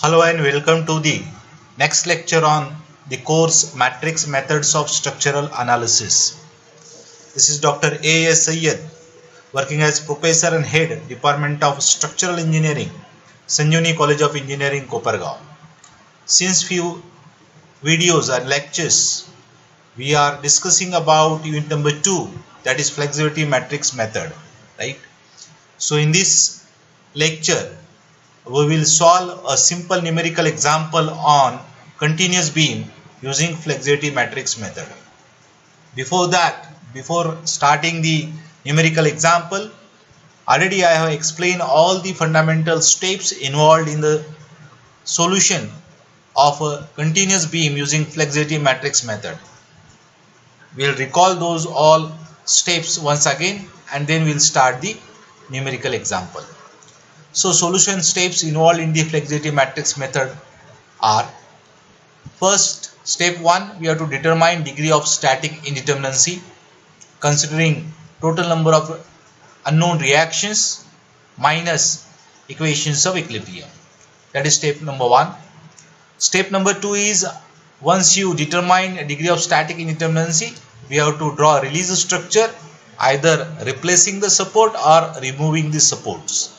Hello and welcome to the next lecture on the course Matrix Methods of Structural Analysis. This is Dr. A.S. Syed, working as Professor and Head, Department of Structural Engineering, Sanjivani College of Engineering, Kopargaon. Since few videos and lectures, we are discussing about unit number 2, that is flexibility matrix method, right? So in this lecture, we will solve a simple numerical example on continuous beam using flexibility matrix method. Before starting the numerical example, already I have explained all the fundamental steps involved in the solution of a continuous beam using flexibility matrix method. We will recall those all steps once again and then we will start the numerical example. So solution steps involved in the flexibility matrix method are: first, step 1, we have to determine degree of static indeterminacy considering total number of unknown reactions minus equations of equilibrium. That is step number 1. Step number 2 is, once you determine a degree of static indeterminacy, we have to draw a release structure, either replacing the support or removing the supports,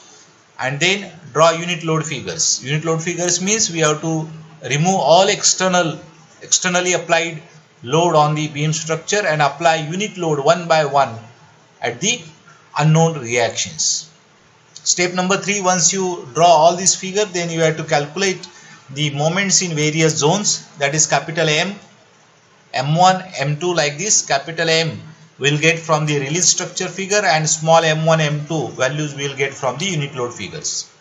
and then draw unit load figures. Unit load figures means we have to remove all externally applied load on the beam structure and apply unit load one by one at the unknown reactions. Step number 3, once you draw all these figures, then you have to calculate the moments in various zones, that is capital M, M1, M2, like this. Capital M will get from the release structure figure and small m1, m2 values we will get from the unit load figures.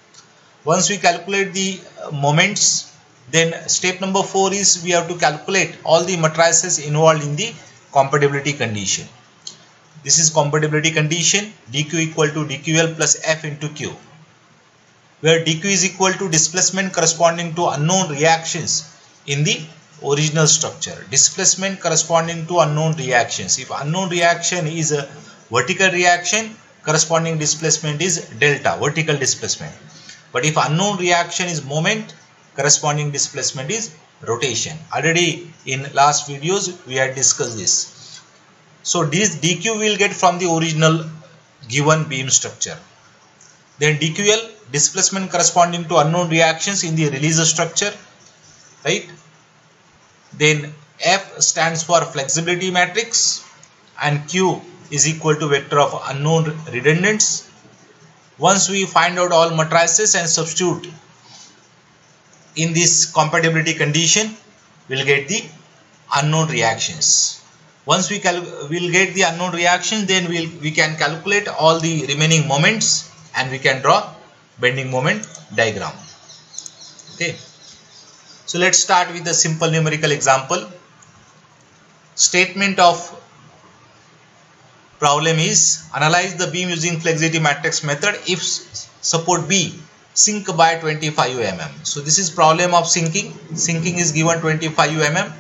Once we calculate the moments, then step number 4 is we have to calculate all the matrices involved in the compatibility condition. This is compatibility condition, dq equal to dql plus f into q, where dq is equal to displacement corresponding to unknown reactions in the original structure. Displacement corresponding to unknown reactions. If unknown reaction is a vertical reaction, corresponding displacement is delta, vertical displacement. But if unknown reaction is moment, corresponding displacement is rotation. Already in last videos we had discussed this. So this dq will get from the original given beam structure. Then dql, displacement corresponding to unknown reactions in the release structure, right? Then F stands for flexibility matrix and Q is equal to vector of unknown redundants. Once we find out all matrices and substitute in this compatibility condition, we will get the unknown reactions. Once we will get the unknown reactions, then we can calculate all the remaining moments and we can draw bending moment diagram. Okay. So let's start with a simple numerical example. Statement of problem is, analyze the beam using flexibility matrix method if support B sink by 25 mm. So this is problem of sinking. Sinking is given 25 mm.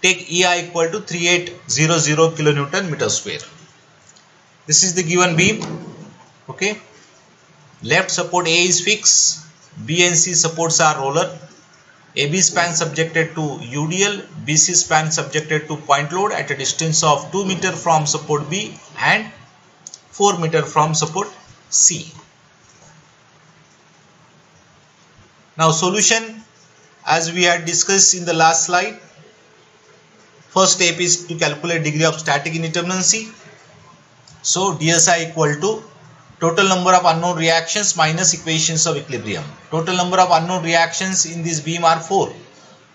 Take EI equal to 3800 kilonewton meter square. This is the given beam. Okay. Left support A is fixed. B and C supports are roller. AB span subjected to UDL, BC span subjected to point load at a distance of 2 meter from support B and 4 meter from support C. Now solution, as we had discussed in the last slide, first step is to calculate degree of static indeterminacy. So DSI equal to total number of unknown reactions minus equations of equilibrium. Total number of unknown reactions in this beam are 4.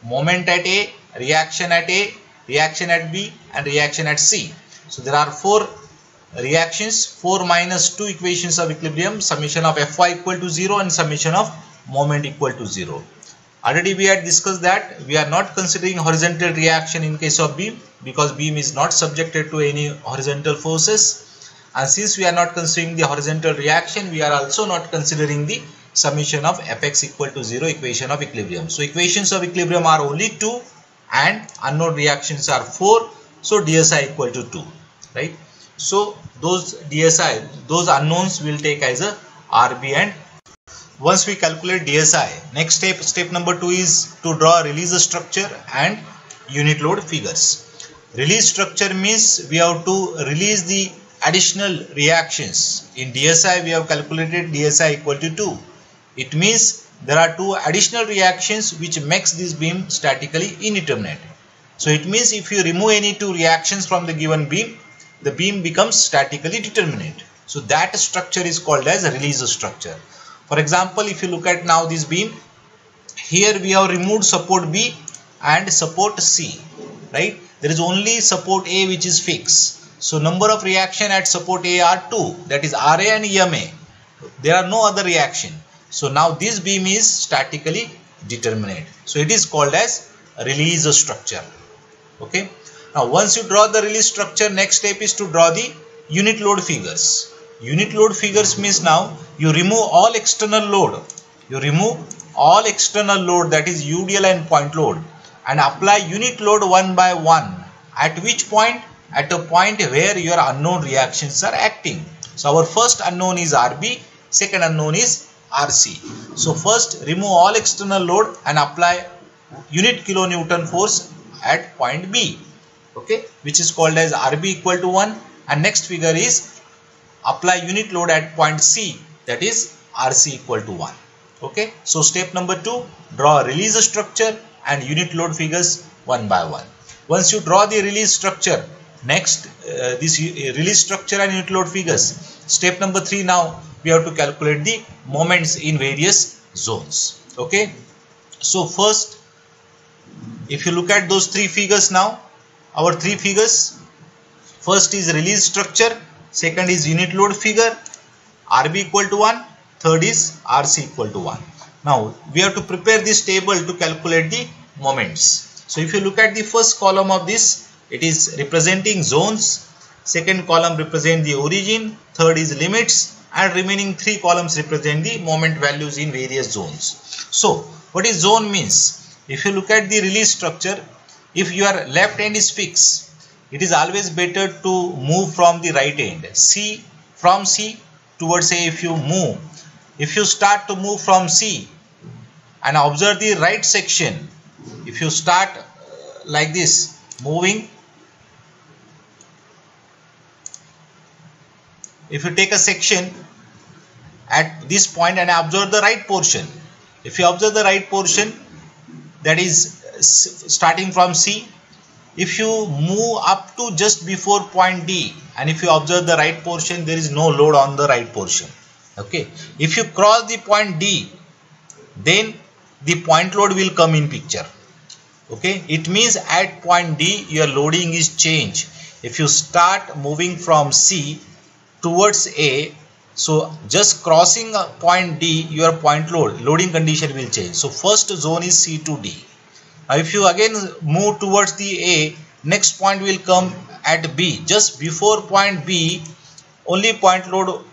Moment at A, reaction at A, reaction at B and reaction at C. So there are 4 reactions, 4 minus 2 equations of equilibrium, summation of Fy equal to 0 and summation of moment equal to 0. Already we had discussed that we are not considering horizontal reaction in case of beam because beam is not subjected to any horizontal forces. And since we are not considering the horizontal reaction, we are also not considering the summation of Fx equal to 0 equation of equilibrium. So equations of equilibrium are only 2 and unknown reactions are 4. So DSI equal to 2, right? So those DSI, those unknowns will take as a RB and Once we calculate DSI, next step number 2 is to draw release structure and unit load figures. Release structure means we have to release the additional reactions. In DSI we have calculated DSI equal to 2. It means there are 2 additional reactions which makes this beam statically indeterminate. So it means if you remove any 2 reactions from the given beam, the beam becomes statically determinate. So that structure is called as a release structure. For example, if you look at now this beam, here we have removed support B and support C, right? There is only support A which is fixed. So number of reaction at support A are 2, that is RA and EMA. There are no other reaction. So now this beam is statically determinate. So it is called as a release structure. Okay. Now once you draw the release structure, next step is to draw the unit load figures. Unit load figures means now you remove all external load. You remove all external load, that is UDL and point load, and apply unit load one by one. At which point? At a point where your unknown reactions are acting. So our first unknown is RB, second unknown is RC. So first remove all external load and apply unit kilonewton force at point B, okay, which is called as RB equal to 1, and next figure is apply unit load at point C, that is RC equal to 1. Okay, so step number 2, draw a release structure and unit load figures one by one. Once you draw the release structure, next this release structure and unit load figures, step number 3, now we have to calculate the moments in various zones. Okay, so first, if you look at those 3 figures now, our 3 figures, first is release structure, second is unit load figure, RB equal to 1, third is RC equal to 1. Now we have to prepare this table to calculate the moments. So if you look at the first column of this, it is representing zones, second column represent the origin, third is limits, and remaining 3 columns represent the moment values in various zones. So what is zone means? If you look at the release structure, if your left end is fixed, it is always better to move from the right end. From C towards A, if you start to move from C and observe the right section, if you start like this, moving, if you take a section at this point and observe the right portion, if you observe the right portion, that is starting from C, if you move up to just before point D and if you observe the right portion, there is no load on the right portion. Okay, if you cross the point D, then the point load will come in picture. Okay, it means at point D your loading is changed. If you start moving from C towards A, so just crossing point D, your point loading condition will change. So first zone is C to D. Now if you again move towards the A, next point will come at B. Just before point B, only point load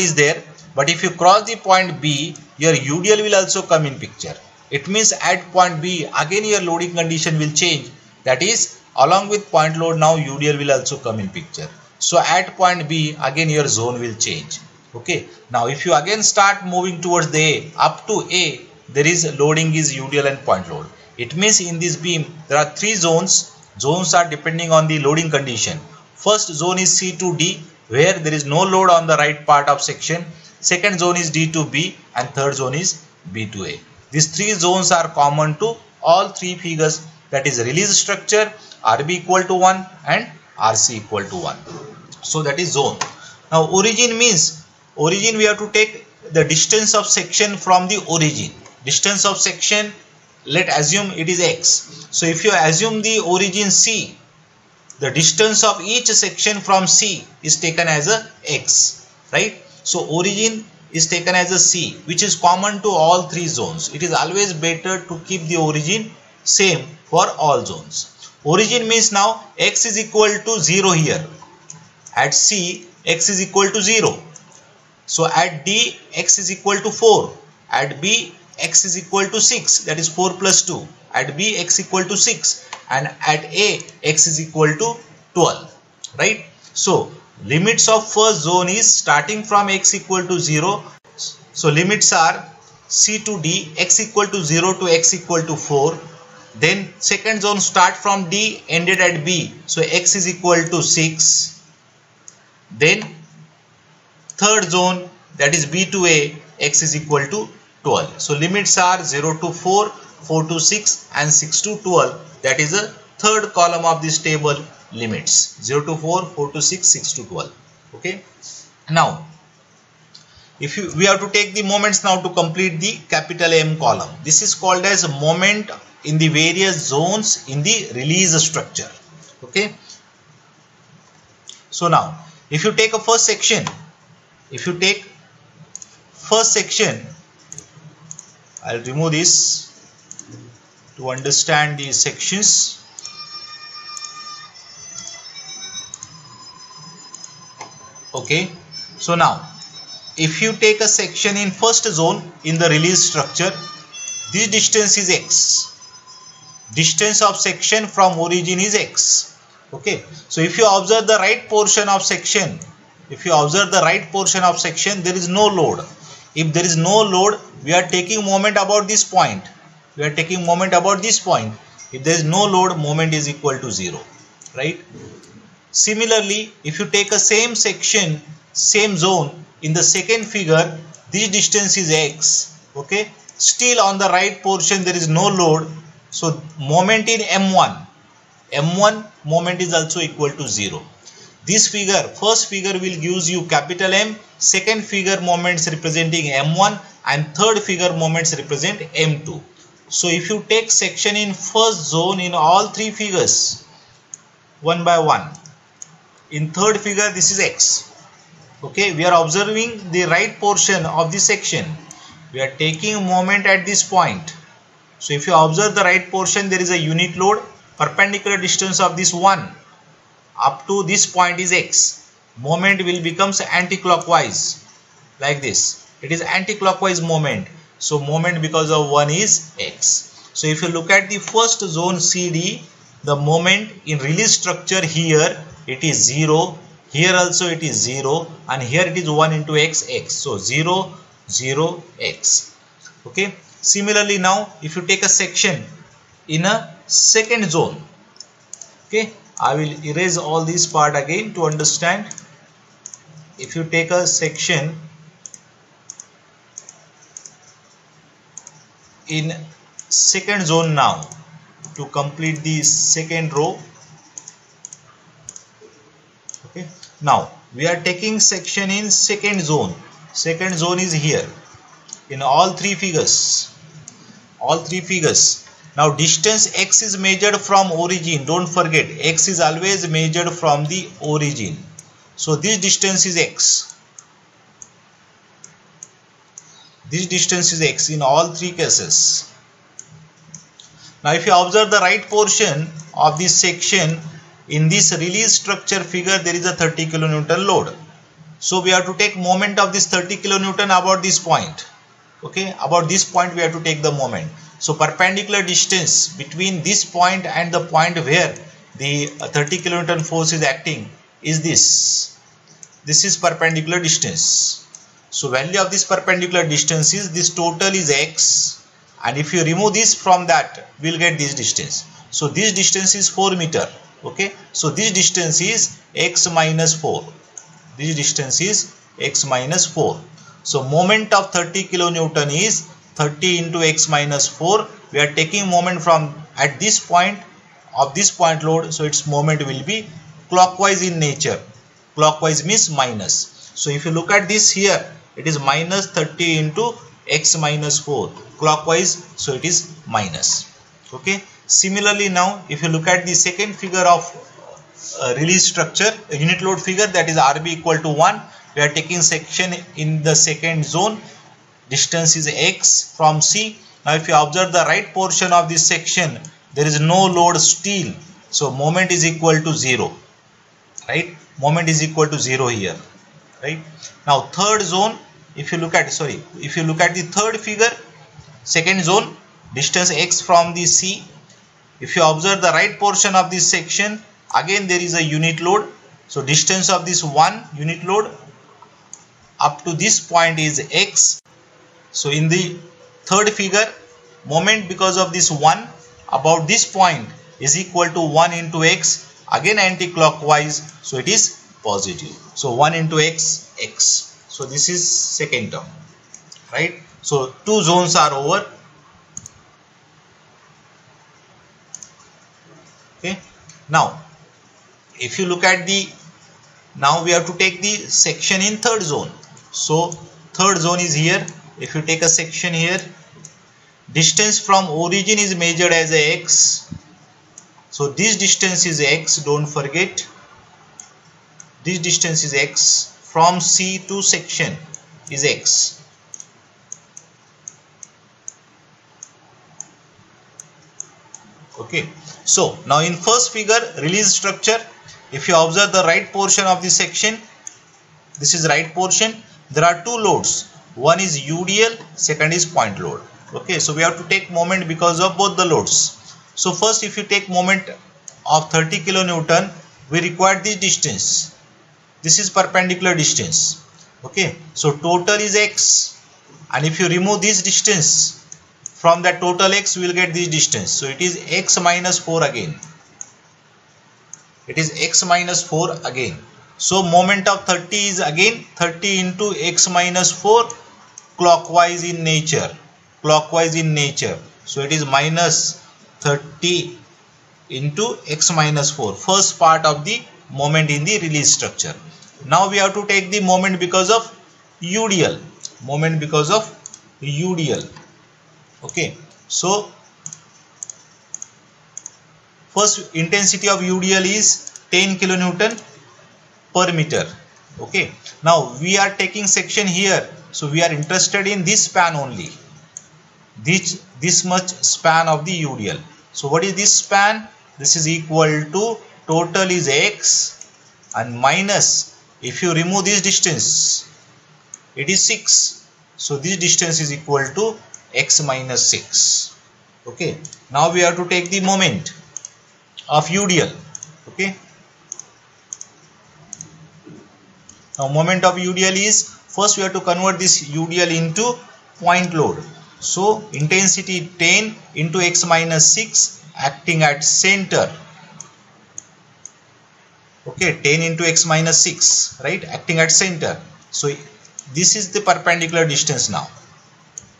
is there. But if you cross the point B, your UDL will also come in picture. It means at point B, again your loading condition will change. That is, along with point load, now UDL will also come in picture. So at point B, again your zone will change. Okay. Now if you again start moving towards the A, up to A, there is loading is UDL and point load. It means in this beam there are 3 zones. Zones are depending on the loading condition. First zone is C to D, where there is no load on the right part of section. Second zone is D to B, and third zone is B to A. These 3 zones are common to all 3 figures, that is release structure, RB equal to 1 and RC equal to 1. So that is zone. Now origin means, origin we have to take the distance of section from the origin. Distance of section, let assume it is X. So if you assume the origin C, the distance of each section from C is taken as a X, right? So origin is taken as a C, which is common to all 3 zones. It is always better to keep the origin same for all zones. Origin means now X is equal to 0 here. At C, X is equal to 0. So at D, X is equal to 4. At B, X is equal to 6, that is 4 plus 2. At B, X equal to 6, and at A, X is equal to 12, right? So limits of first zone is starting from X equal to 0. So limits are C to D, x equal to 0 to x equal to 4. Then second zone start from D, ended at B. So x is equal to 6. Then third zone, that is B to A, x is equal to 12. So limits are 0 to 4, 4 to 6 and 6 to 12. That is the third column of this table, limits 0 to 4, 4 to 6, 6 to 12. Okay. Now if we have to take the moments now to complete the capital M column. This is called as moment in the various zones in the release structure. Okay. So now if you take a first section, I'll remove this to understand these sections. Okay. So now if you take a section in first zone in the release structure, this distance is x. Distance of section from origin is x. Okay. So if you observe the right portion of section, there is no load. If there is no load, we are taking moment about this point. If there is no load, moment is equal to 0. Right. Similarly, if you take a same section, same zone in the second figure, this distance is x. Okay. Still on the right portion there is no load. So moment in M1 moment is also equal to 0. This figure, first figure will gives you capital M, second figure moments representing M1 and third figure moments represent M2. So if you take section in first zone in all three figures, one by one, in third figure this is x. Okay, we are observing the right portion of this section. We are taking moment at this point. So if you observe the right portion, there is a unit load. Perpendicular distance of this one up to this point is x. Moment will becomes anti-clockwise like this. It is anti-clockwise moment. So moment because of 1 is x. So if you look at the first zone CD, the moment in release structure here it is 0. Here also it is 0 and here it is 1 into x. So 0, 0, x. Okay. Similarly now if you take a section in a second zone. Okay. I will erase all this part again to understand. If you take a section in second zone now to complete the second row. Okay. Now we are taking section in second zone. Second zone is here in all three figures. Now distance x is measured from origin. Don't forget, x is always measured from the origin. So this distance is x. This distance is x in all three cases. Now if you observe the right portion of this section, in this release structure figure there is a 30 kilonewton load. So we have to take moment of this 30 kilonewton about this point. Okay, about this point we have to take the moment. So perpendicular distance between this point and the point where the 30 kilonewton force is acting is this. This is perpendicular distance. So value of this perpendicular distance is, this total is x, and if you remove this from that, we will get this distance. So this distance is 4 meter. Okay, so this distance is x minus 4. This distance is x minus 4. So moment of 30 kilonewton is 30 into x minus 4. We are taking moment from at this point of this point load. So its moment will be clockwise in nature. Clockwise means minus. So if you look at this here, it is minus 30 into x minus 4. Clockwise, so it is minus. Okay. Similarly now if you look at the second figure of release structure, unit load figure, that is RB equal to 1. We are taking section in the second zone. Distance is x from C. Now if you observe the right portion of this section, there is no load still. So moment is equal to 0. Right? Moment is equal to 0 here. Right? Now third zone, if you look at the third figure, second zone, distance x from the C. If you observe the right portion of this section, again there is a unit load. So distance of this one unit load up to this point is x. So in the third figure, moment because of this 1 about this point is equal to 1 into x, again anti-clockwise, so it is positive. So 1 into x, x. So this is second term, right? So two zones are over. Okay. Now if you look at the, now we have to take the section in third zone. So third zone is here. If you take a section here, distance from origin is measured as a x. So this distance is x, don't forget. This distance is x. From C to section is x. Okay. So now in first figure, release structure, if you observe the right portion of the section, this is right portion. There are two loads. One is UDL, second is point load. Okay, so we have to take moment because of both the loads. So first, if you take moment of 30 kilonewton, we require this distance. This is perpendicular distance. Okay, so total is x, and if you remove this distance from that total x, we will get this distance. So it is x minus 4 again. It is x minus 4 again. So moment of 30 is again 30 into x minus 4, clockwise in nature. Clockwise in nature. So it is minus 30 into x minus 4. First part of the moment in the release structure. Now we have to take the moment because of UDL. Moment because of UDL. Okay. So first intensity of UDL is 10 kilonewton per meter. Okay. Now we are taking section here. So we are interested in this span only. This much span of the UDL. So what is this span? This is equal to total is x and minus, if you remove this distance, it is 6. So this distance is equal to x minus 6. Okay. Now we have to take the moment of UDL. Okay. Now moment of UDL is, first we have to convert this UDL into point load. So intensity 10 into x minus 6 acting at center. Okay, 10 into x minus 6, right, acting at center. So this is the perpendicular distance now.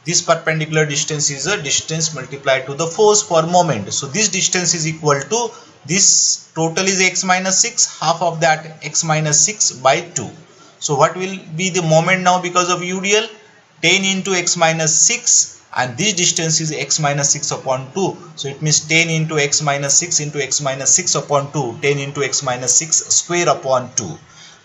This perpendicular distance is a distance multiplied to the force per moment. So this distance is equal to, this total is x minus 6, half of that x minus 6 by 2. So what will be the moment now because of UDL? 10 into x minus 6, and this distance is x minus 6 upon 2. So it means 10 into x minus 6 into x minus 6 upon 2. 10 into x minus 6 square upon 2.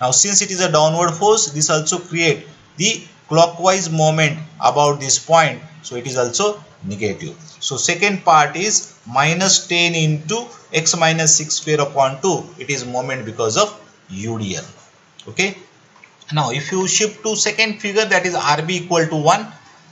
Now since it is a downward force, this also create the clockwise moment about this point. So it is also negative. So second part is minus 10 into x minus 6 square upon 2. It is moment because of UDL. Okay. Now if you shift to second figure, that is RB equal to 1.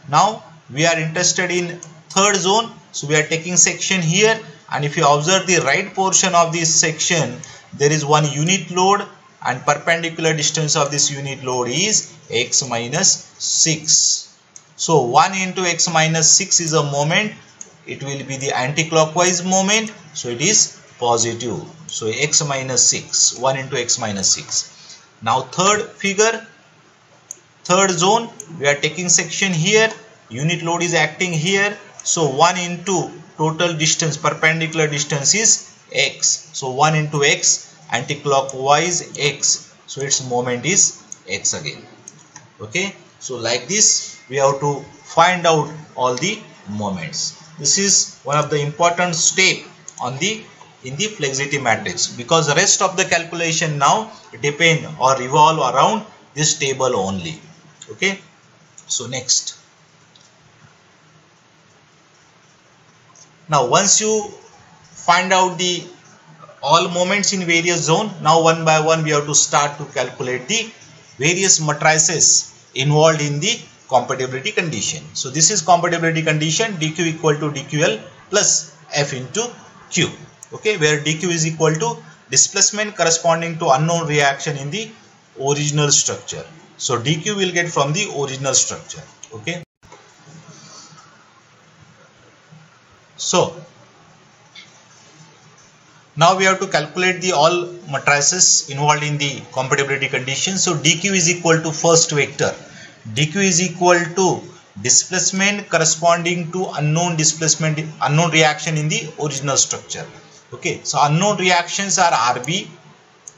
Now we are interested in third zone. So we are taking section here, and if you observe the right portion of this section, there is one unit load, and perpendicular distance of this unit load is x minus 6. So 1 into x minus 6 is a moment. It will be the anti-clockwise moment. So it is positive. So x minus 6. 1 into x minus 6. Now third figure, third zone, we are taking section here. Unit load is acting here. So 1 into total distance, perpendicular distance is x. So 1 into x, anti-clockwise x. So its moment is x again. Okay. So like this, we have to find out all the moments. This is one of the important step on in the flexity matrix, because the rest of the calculation now depend or revolve around this table only. Okay. So next. Now once you find out the all moments in various zone, now one by one we have to start to calculate the various matrices involved in the compatibility condition. So this is compatibility condition, dq equal to dql plus f into q. Okay, where dq is equal to displacement corresponding to unknown reaction in the original structure. So dq will get from the original structure. Okay. So now we have to calculate the all matrices involved in the compatibility condition. So dq is equal to first vector. dq is equal to displacement corresponding to unknown displacement, unknown reaction in the original structure. Okay, so unknown reactions are RB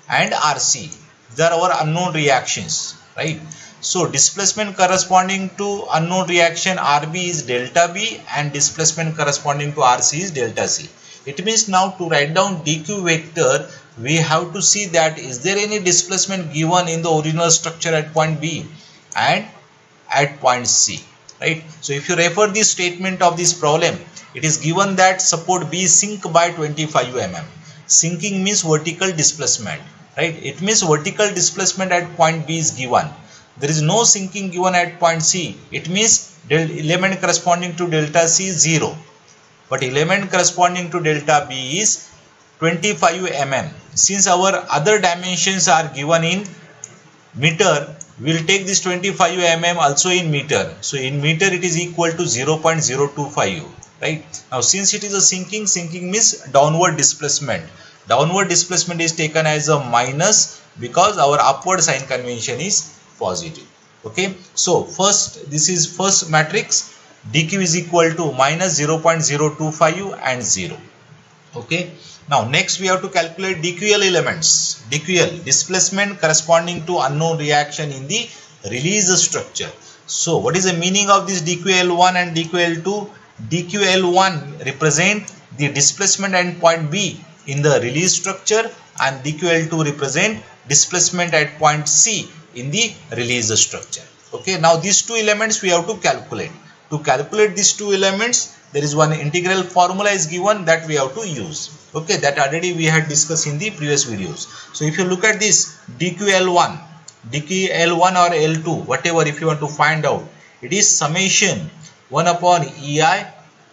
and RC. These are our unknown reactions, right? So displacement corresponding to unknown reaction RB is delta B and displacement corresponding to RC is delta C. It means now to write down dq vector, we have to see that is there any displacement given in the original structure at point B and at point C, right? So if you refer the statement of this problem, it is given that support B sink by 25 mm. Sinking means vertical displacement, right? It means vertical displacement at point B is given. There is no sinking given at point C. It means element corresponding to delta C is 0. But element corresponding to delta B is 25 mm. Since our other dimensions are given in meter, we will take this 25 mm also in meter. So in meter it is equal to 0.025, right? Now since it is a sinking, sinking means downward displacement. Downward displacement is taken as a minus because our upward sign convention is positive. Okay, so first, this is first matrix. dq is equal to minus 0.025 and 0. Okay, now next we have to calculate dql elements. dql, displacement corresponding to unknown reaction in the release structure. So what is the meaning of this dql1 and dql2? dql1 represent the displacement at point B in the release structure and dql2 represent displacement at point C in the release structure. Okay, now these two elements we have to calculate. To calculate these two elements, there is one integral formula is given that we have to use. Okay, that already we had discussed in the previous videos. So if you look at this dql1 or L2, whatever, if you want to find out, it is summation 1 upon EI.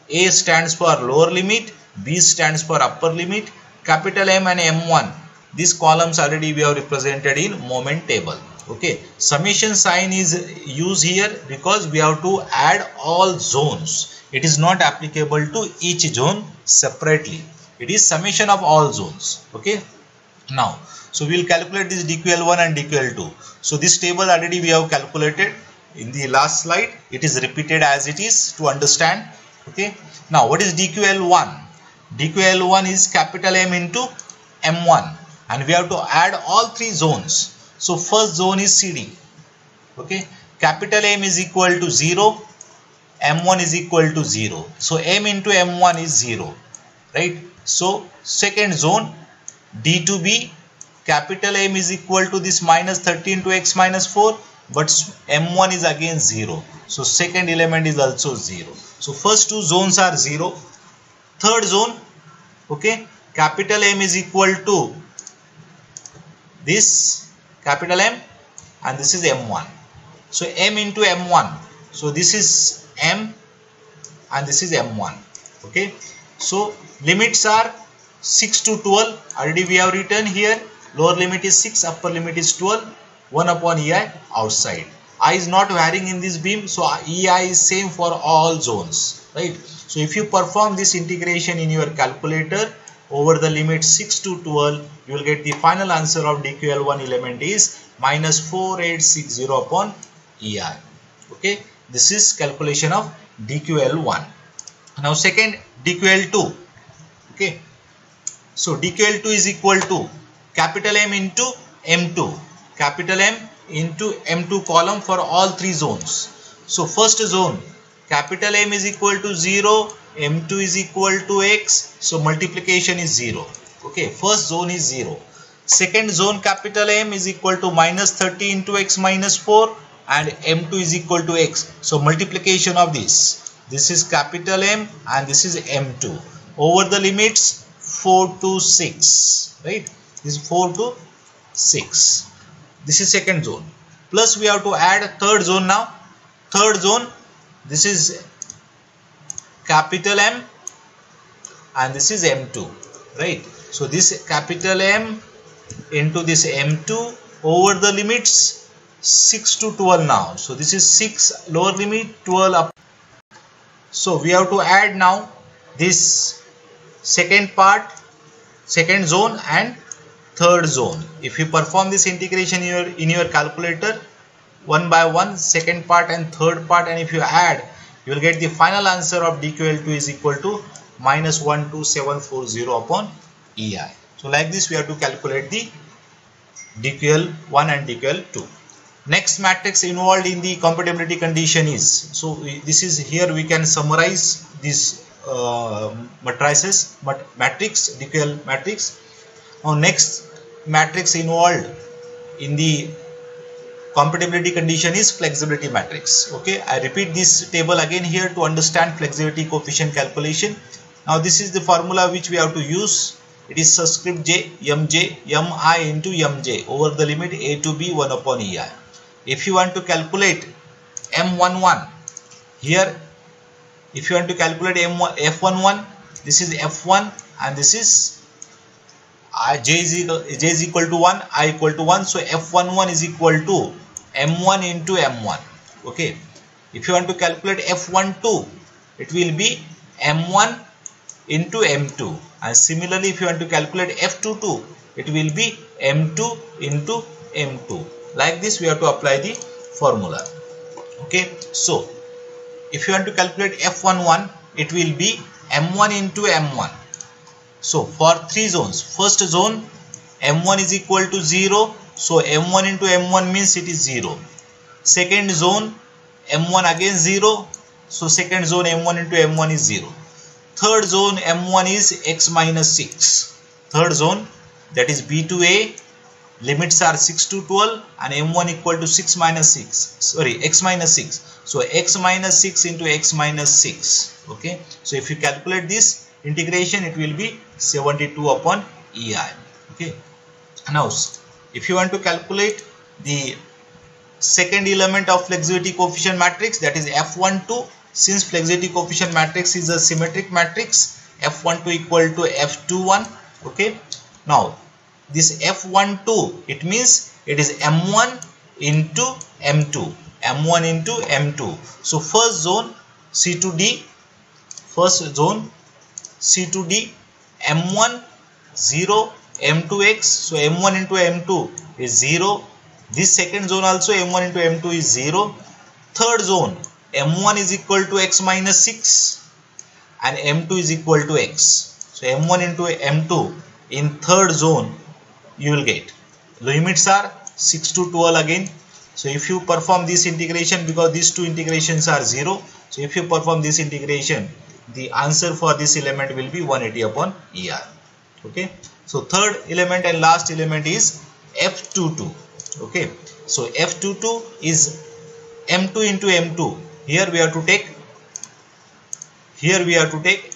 A stands for lower limit, B stands for upper limit, capital M and M1. These columns already we have represented in moment table. Okay, summation sign is used here because we have to add all zones. It is not applicable to each zone separately. It is summation of all zones. Okay, now so we will calculate this dql1 and dql2. So this table already we have calculated in the last slide. It is repeated as it is to understand. Okay, now what is dql1? dql1 is capital M into M1 and we have to add all three zones. So first zone is CD. Okay, capital M is equal to 0, M1 is equal to 0. So M into M1 is 0, right? So second zone D to B, capital M is equal to this minus 13 to x minus 4, but M1 is again 0. So second element is also 0. So first two zones are 0. Third zone, okay, capital M is equal to this capital M and this is M1. So M into M1. So this is M and this is M1. Okay. So limits are 6 to 12. Already we have written here. Lower limit is 6, upper limit is 12. 1 upon EI outside. I is not varying in this beam. So EI is same for all zones. Right. So if you perform this integration in your calculator over the limit 6 to 12, you will get the final answer of dql1 element is minus 4860 upon EI. Okay, this is calculation of dql1. Now second, dql2. Okay, so dql2 is equal to capital M into M2, capital M into M2 column for all three zones. So first zone, capital M is equal to 0, M2 is equal to x, so multiplication is 0. Okay, first zone is 0. Second zone, capital M is equal to minus 30 into x minus 4 and M2 is equal to x. So multiplication of this. This is capital M and this is M2. Over the limits 4 to 6. Right? This is 4 to 6. This is second zone. Plus we have to add third zone now. Third zone, this is capital M and this is M2. Right? So this capital M into this M2 over the limits 6 to 12 now. So this is 6 lower limit, 12 up. So we have to add now this second part, second zone and third zone. If you perform this integration in your calculator one by one, second part and third part, and if you add, you will get the final answer of dQl2 is equal to minus 12740 upon EI. So like this we have to calculate the dQl1 and dQl2. Next matrix involved in the compatibility condition is, so this is here we can summarize this matrices, matrix, dQl matrix. Now next matrix involved in the compatibility condition is flexibility matrix. Okay, I repeat this table again here to understand flexibility coefficient calculation. Now this is the formula which we have to use. It is subscript j, mj, mi into mj over the limit a to b 1 upon ei. If you want to calculate m11 here, if you want to calculate f11, this is f1 and this is j is equal to 1, I equal to 1. So f11 is equal to m1 into m1. Okay. If you want to calculate f12, it will be m1 into m2. And similarly, if you want to calculate f22, it will be m2 into m2. Like this we have to apply the formula. Okay. So if you want to calculate f11, it will be m1 into m1. So for three zones, first zone m1 is equal to 0. So m1 into m1 means it is 0. Second zone m1 again 0. So second zone m1 into m1 is 0. Third zone m1 is x minus 6. Third zone, that is b to a, limits are 6 to 12 and m1 equal to 6 minus 6. Sorry, x minus 6. So x minus 6 into x minus 6. Okay. So if you calculate this integration, it will be 72 upon EI. Okay. Now if you want to calculate the second element of flexibility coefficient matrix, that is f12, since flexibility coefficient matrix is a symmetric matrix, f12 equal to f21. Okay. Now this f12, it means it is m1 into m2, m1 into m2. So first zone C to D, first zone C to D, m1 0, m2x. So m1 into m2 is 0. This second zone also m1 into m2 is 0. Third zone m1 is equal to x minus 6 and m2 is equal to x. So m1 into m2 in third zone you will get. Limits are 6 to 12 again. So if you perform this integration, because these two integrations are 0, so if you perform this integration, the answer for this element will be 180 upon ER. Okay. So third element and last element is F22. Okay. So F22 is M2 into M2. Here we have to take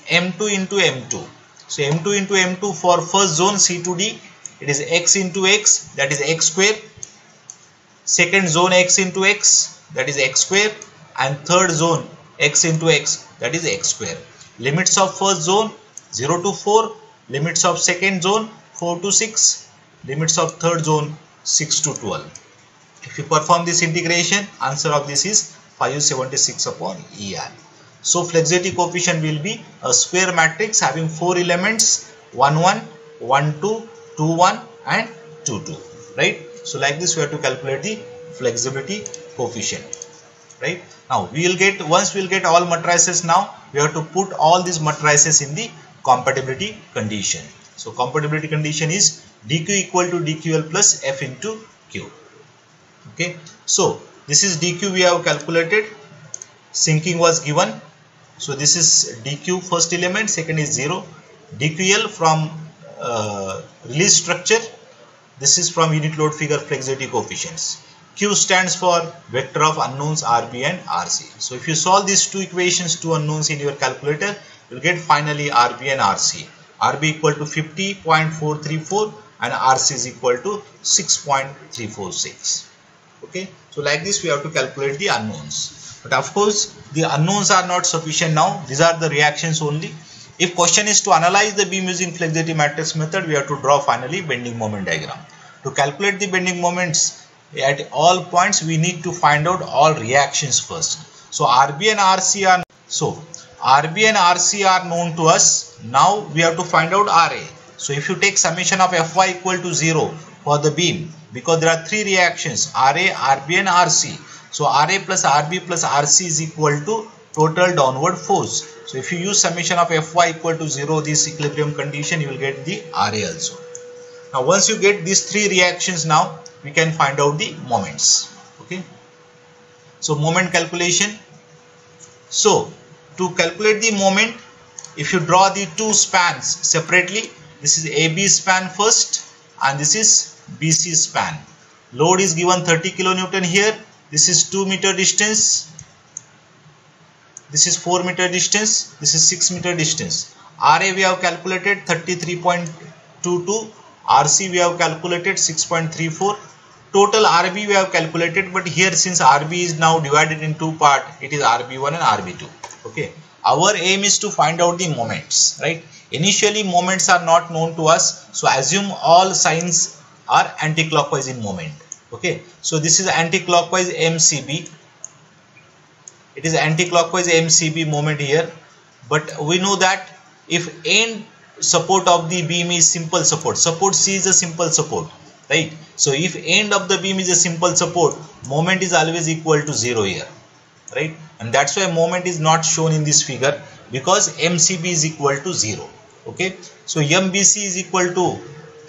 M2 into M2. So M2 into M2 for first zone C to D, it is x into x, that is x square. Second zone x into x, that is x square. And third zone x into x, that is x square. Limits of first zone 0 to 4. Limits of second zone 4 to 6. Limits of third zone 6 to 12. If you perform this integration, answer of this is 576 upon EI. So flexibility coefficient will be a square matrix having 4 elements, 1 1, 1 2, 2 1 and 2 2. Right. So like this we have to calculate the flexibility coefficient. Right. Now we will get, once we will get all matrices, now we have to put all these matrices in the compatibility condition. So compatibility condition is dq equal to dql plus f into q. Okay. So this is dq we have calculated. Sinking was given. So this is dq first element, second is 0. dql from release structure. This is from unit load figure flexibility coefficients. Q stands for vector of unknowns RB and RC. So if you solve these two equations, two unknowns in your calculator, you will get finally RB and RC. RB equal to 50.434 and RC is equal to 6.346. Okay. So like this we have to calculate the unknowns. But of course the unknowns are not sufficient now. These are the reactions only. If question is to analyze the beam using flexibility matrix method, we have to draw finally bending moment diagram. To calculate the bending moments at all points, we need to find out all reactions first. So RB and RC are, so RB and RC are known to us. Now we have to find out RA. So if you take summation of Fy equal to 0 for the beam, because there are three reactions, RA, RB and RC. So RA plus RB plus RC is equal to total downward force. So if you use summation of Fy equal to 0, this equilibrium condition, you will get the RA also. Now once you get these three reactions, now we can find out the moments. Okay. So moment calculation. So to calculate the moment, if you draw the two spans separately, this is AB span first and this is BC span. Load is given 30 kilonewton here. This is 2 meter distance. This is 4 meter distance. This is 6 meter distance. RA we have calculated 33.22. RC we have calculated 6.34. Total RB we have calculated, but here since RB is now divided in two parts, it is RB1 and RB2. Okay. Our aim is to find out the moments, right? Initially moments are not known to us, so assume all signs are anti-clockwise in moment. Okay. So this is anti-clockwise MCB. It is anti-clockwise MCB moment here, but we know that if end support of the beam is simple support, support C is a simple support, right? So if end of the beam is a simple support, moment is always equal to 0 here, right? And that's why moment is not shown in this figure, because MCB is equal to 0. Okay, so MBC is equal to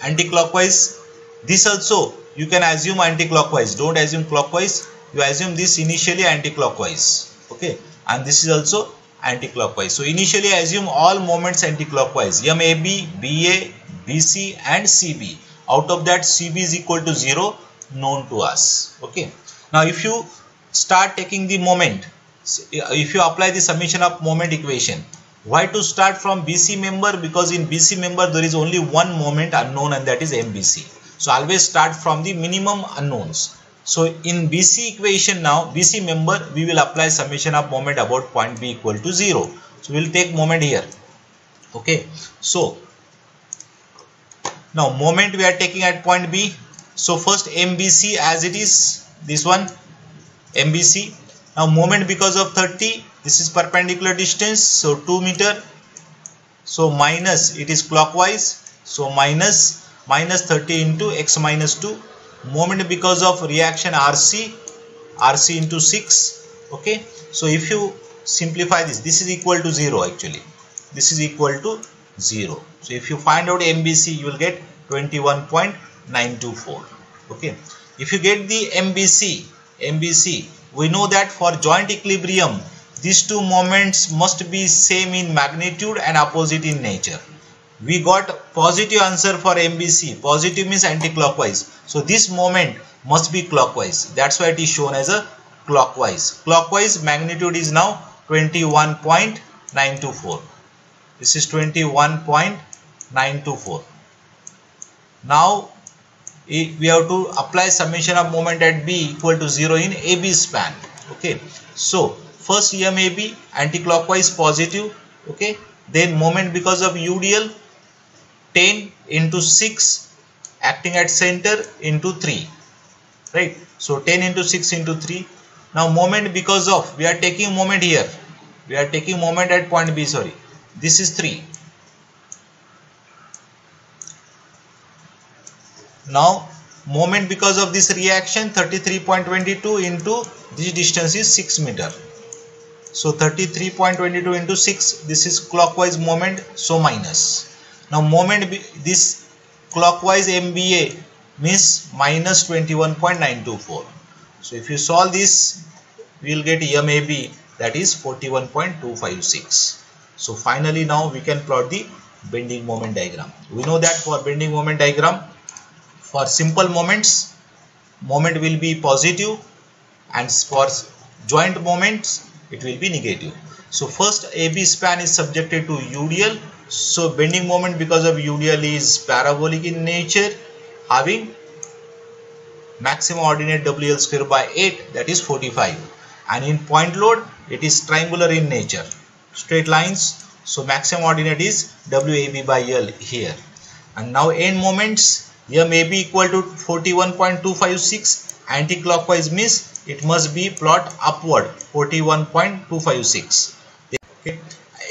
anti-clockwise. This also you can assume anti-clockwise, don't assume clockwise, you assume this initially anti-clockwise. Okay, and this is also anti-clockwise. So initially assume all moments anti-clockwise, MAB, BA, BC and CB. Out of that, CB is equal to 0 known to us. Okay, now if you start taking the moment, if you apply the summation of moment equation, why to start from BC member? Because in BC member there is only one moment unknown, and that is MBC. So always start from the minimum unknowns. So in BC equation, now BC member, we will apply summation of moment about point B equal to 0. So we will take moment here. Okay, so now moment we are taking at point B. So first MBC as it is, this one MBC. Now moment because of 30, this is perpendicular distance, so 2 meter. So minus, it is clockwise, so minus 30 into x minus 2. Moment because of reaction RC into 6. Okay, so if you simplify this, this is equal to 0 actually. This is equal to 0. So if you find out MBC, you will get 21.924. Okay, if you get the MBC, we know that for joint equilibrium, these two moments must be same in magnitude and opposite in nature. We got positive answer for MBC. Positive means anti-clockwise. So this moment must be clockwise. That's why it is shown as a clockwise. Clockwise magnitude is now 21.924. This is 21.924. Now we have to apply summation of moment at B equal to 0 in AB span. Okay, so first MAB anti-clockwise positive. Okay, then moment because of UDL 10 into 6 acting at center into 3, right? So 10 into 6 into 3. Now moment because of, we are taking moment here, we are taking moment at point B, sorry, this is 3. Now moment because of this reaction 33.22 into this distance is 6 meter. So 33.22 into 6, this is clockwise moment, so minus. Now moment this clockwise MBA means minus 21.924. So if you solve this, we will get MAB, that is 41.256. So finally now we can plot the bending moment diagram. We know that for bending moment diagram, for simple moments, moment will be positive, and for joint moments it will be negative. So first AB span is subjected to UDL. So bending moment because of UDL is parabolic in nature, having maximum ordinate WL square by 8, that is 45. And in point load, it is triangular in nature, straight lines. So maximum ordinate is WAB by L here. And now end moments, MAB equal to 41.256. Anti-clockwise means it must be plot upward, 41.256. Okay.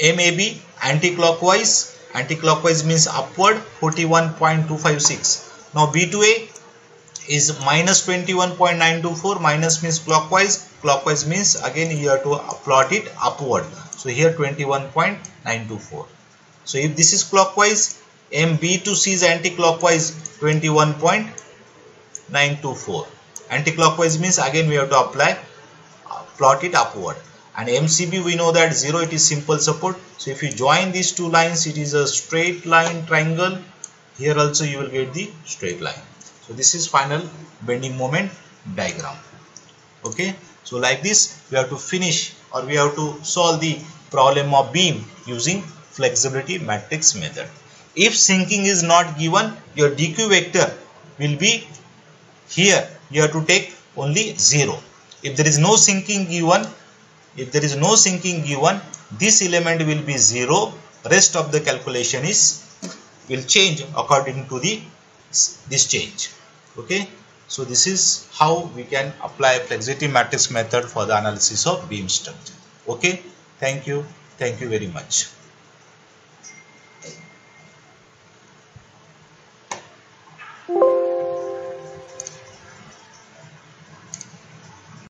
MAB anti-clockwise. Anti-clockwise means upward 41.256. Now B2A is minus 21.924. Minus means clockwise. Clockwise means again you have to plot it upward. So here 21.924. So if this is clockwise, MB2C is anti-clockwise 21.924. Anti-clockwise means again we have to apply plot it upward. And MCB we know that 0, it is simple support. So if you join these two lines, it is a straight line triangle. Here also you will get the straight line. So this is final bending moment diagram. Okay, so like this we have to finish, or we have to solve the problem of beam using flexibility matrix method. If sinking is not given, your DQ vector will be here. You have to take only 0. If there is no sinking given, this element will be 0. Rest of the calculation will change according to this change. Okay, so this is how we can apply flexibility matrix method for the analysis of beam structure. Okay, thank you very much.